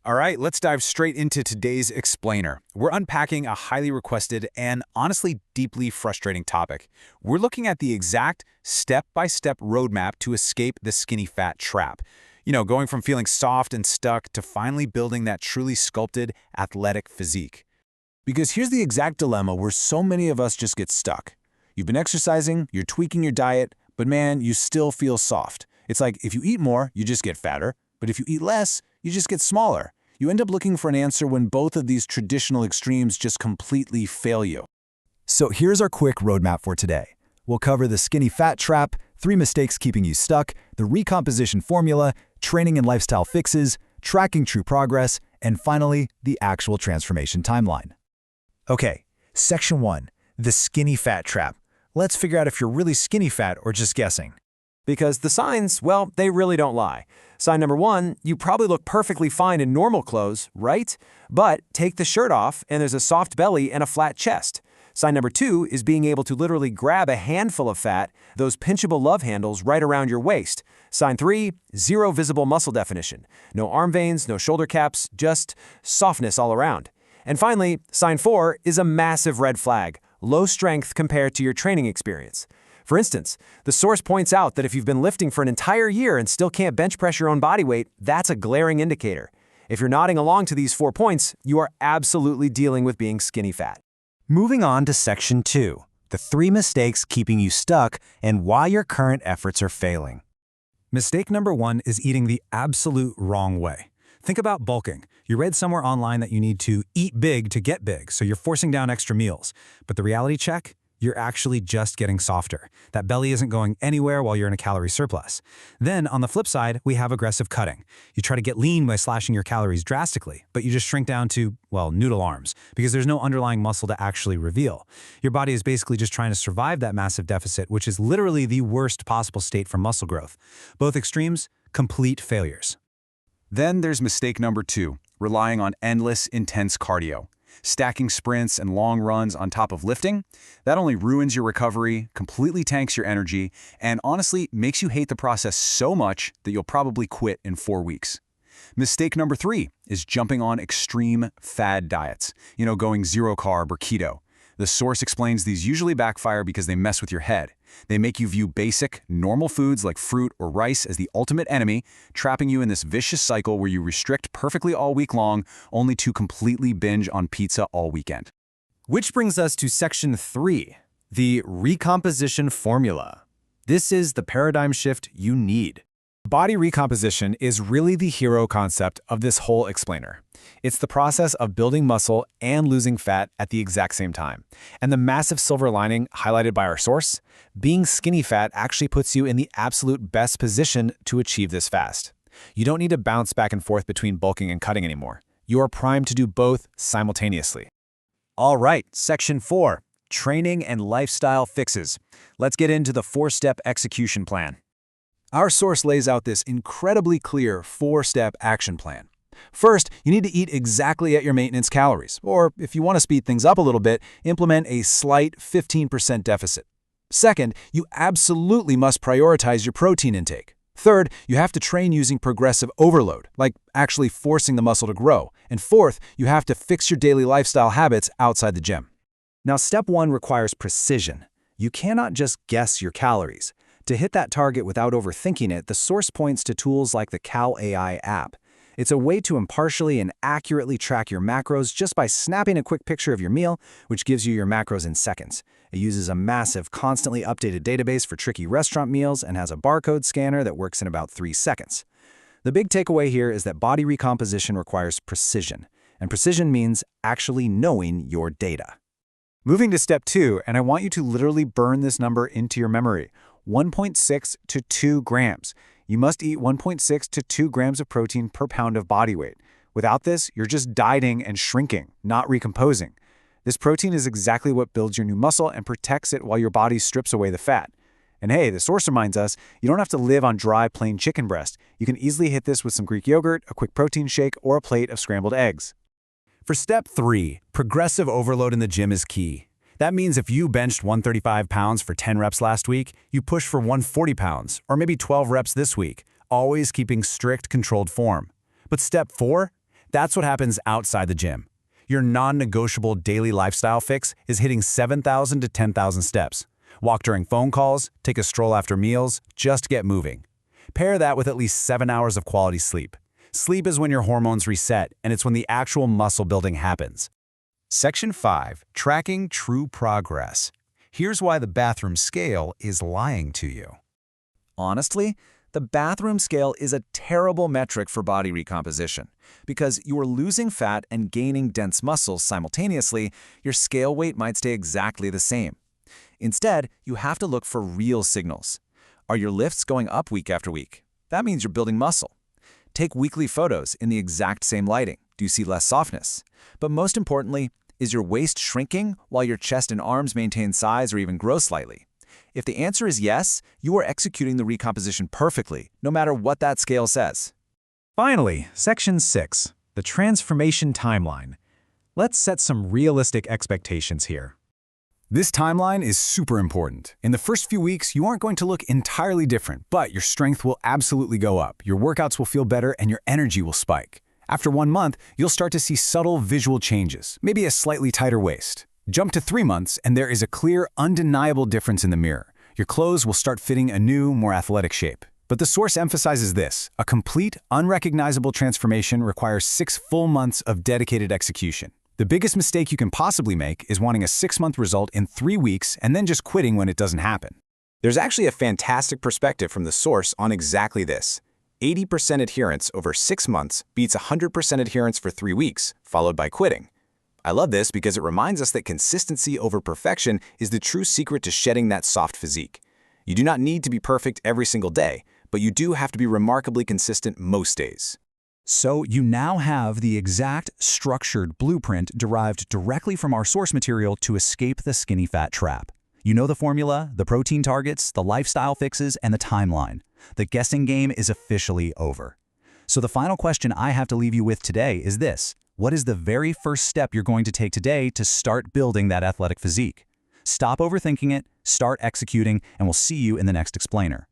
All right, let's dive straight into today's explainer. We're unpacking a highly requested and honestly deeply frustrating topic. We're looking at the exact step-by-step roadmap to escape the skinny fat trap. Going from feeling soft and stuck to finally building that truly sculpted, athletic physique. Because here's the exact dilemma where so many of us just get stuck. You've been exercising, you're tweaking your diet, but man, you still feel soft. It's like if you eat more, you just get fatter, but if you eat less, you just get smaller. You end up looking for an answer when both of these traditional extremes just completely fail you. So here's our quick roadmap for today. We'll cover the skinny fat trap, 3 mistakes keeping you stuck, the recomposition formula, training and lifestyle fixes, tracking true progress, and finally, the actual transformation timeline. Okay, Section 1, the skinny fat trap. Let's figure out if you're really skinny fat or just guessing. Because the signs, well, they really don't lie. Sign number 1, you probably look perfectly fine in normal clothes, right? But take the shirt off and there's a soft belly and a flat chest. Sign number 2 is being able to literally grab a handful of fat, those pinchable love handles right around your waist. Sign 3, zero visible muscle definition. No arm veins, no shoulder caps, just softness all around. And finally, sign 4 is a massive red flag, low strength compared to your training experience. For instance, the source points out that if you've been lifting for an entire year and still can't bench press your own body weight, that's a glaring indicator. If you're nodding along to these 4 points, you are absolutely dealing with being skinny fat. Moving on to Section 2, the 3 mistakes keeping you stuck and why your current efforts are failing. Mistake number 1 is eating the absolute wrong way. Think about bulking. You read somewhere online that you need to eat big to get big, so you're forcing down extra meals. But the reality check? You're actually just getting softer. That belly isn't going anywhere while you're in a calorie surplus. Then, on the flip side, we have aggressive cutting. You try to get lean by slashing your calories drastically, but you just shrink down to, well, noodle arms, because there's no underlying muscle to actually reveal. Your body is basically just trying to survive that massive deficit, which is literally the worst possible state for muscle growth. Both extremes, complete failures. Then there's mistake number 2, relying on endless, intense cardio. Stacking sprints and long runs on top of lifting, that only ruins your recovery, completely tanks your energy, and honestly makes you hate the process so much that you'll probably quit in 4 weeks. Mistake number 3 is jumping on extreme fad diets, going zero carb or keto. The source explains these usually backfire because they mess with your head. They make you view basic, normal foods like fruit or rice as the ultimate enemy, trapping you in this vicious cycle where you restrict perfectly all week long, only to completely binge on pizza all weekend. Which brings us to Section 3, the recomposition formula. This is the paradigm shift you need. Body recomposition is really the hero concept of this whole explainer. It's the process of building muscle and losing fat at the exact same time. And the massive silver lining highlighted by our source, being skinny fat actually puts you in the absolute best position to achieve this fast. You don't need to bounce back and forth between bulking and cutting anymore. You are primed to do both simultaneously. All right, Section 4, training and lifestyle fixes. Let's get into the 4-step execution plan. Our source lays out this incredibly clear 4-step action plan. First, you need to eat exactly at your maintenance calories, or if you want to speed things up a little bit, implement a slight 15% deficit. Second, you absolutely must prioritize your protein intake. Third, you have to train using progressive overload, like actually forcing the muscle to grow. And fourth, you have to fix your daily lifestyle habits outside the gym. Now, step 1 requires precision. You cannot just guess your calories. To hit that target without overthinking it, the source points to tools like the Cal AI app. It's a way to impartially and accurately track your macros just by snapping a quick picture of your meal, which gives you your macros in seconds. It uses a massive, constantly updated database for tricky restaurant meals and has a barcode scanner that works in about 3 seconds. The big takeaway here is that body recomposition requires precision, and precision means actually knowing your data. Moving to step 2, and I want you to literally burn this number into your memory. 1.6 to 2 grams. You must eat 1.6 to 2 grams of protein per pound of body weight. Without this, you're just dieting and shrinking, not recomposing. This protein is exactly what builds your new muscle and protects it while your body strips away the fat. And hey, the source reminds us, you don't have to live on dry, plain chicken breast. You can easily hit this with some Greek yogurt, a quick protein shake, or a plate of scrambled eggs. For step 3, progressive overload in the gym is key. That means if you benched 135 pounds for 10 reps last week, you push for 140 pounds, or maybe 12 reps this week, always keeping strict controlled form. But step 4? That's what happens outside the gym. Your non-negotiable daily lifestyle fix is hitting 7,000 to 10,000 steps. Walk during phone calls, take a stroll after meals, just get moving. Pair that with at least 7 hours of quality sleep. Sleep is when your hormones reset, and it's when the actual muscle building happens. Section 5. Tracking true progress. Here's why the bathroom scale is lying to you. Honestly, the bathroom scale is a terrible metric for body recomposition. Because you are losing fat and gaining dense muscles simultaneously, your scale weight might stay exactly the same. Instead, you have to look for real signals. Are your lifts going up week after week? That means you're building muscle. Take weekly photos in the exact same lighting. Do you see less softness? But most importantly, is your waist shrinking while your chest and arms maintain size or even grow slightly? If the answer is yes, you are executing the recomposition perfectly, no matter what that scale says. Finally, Section 6, the transformation timeline. Let's set some realistic expectations here. This timeline is super important. In the first few weeks, you aren't going to look entirely different, but your strength will absolutely go up, your workouts will feel better, and your energy will spike. After 1 month, you'll start to see subtle visual changes, maybe a slightly tighter waist. Jump to 3 months, and there is a clear, undeniable difference in the mirror. Your clothes will start fitting a new, more athletic shape. But the source emphasizes this: a complete, unrecognizable transformation requires 6 full months of dedicated execution. The biggest mistake you can possibly make is wanting a 6-month result in 3 weeks and then just quitting when it doesn't happen. There's actually a fantastic perspective from the source on exactly this. 80% adherence over 6 months beats 100% adherence for 3 weeks, followed by quitting. I love this because it reminds us that consistency over perfection is the true secret to shedding that soft physique. You do not need to be perfect every single day, but you do have to be remarkably consistent most days. So you now have the exact structured blueprint derived directly from our source material to escape the skinny fat trap. You know the formula, the protein targets, the lifestyle fixes, and the timeline. The guessing game is officially over. So the final question I have to leave you with today is this: what is the very first step you're going to take today to start building that athletic physique? Stop overthinking it, start executing, and we'll see you in the next explainer.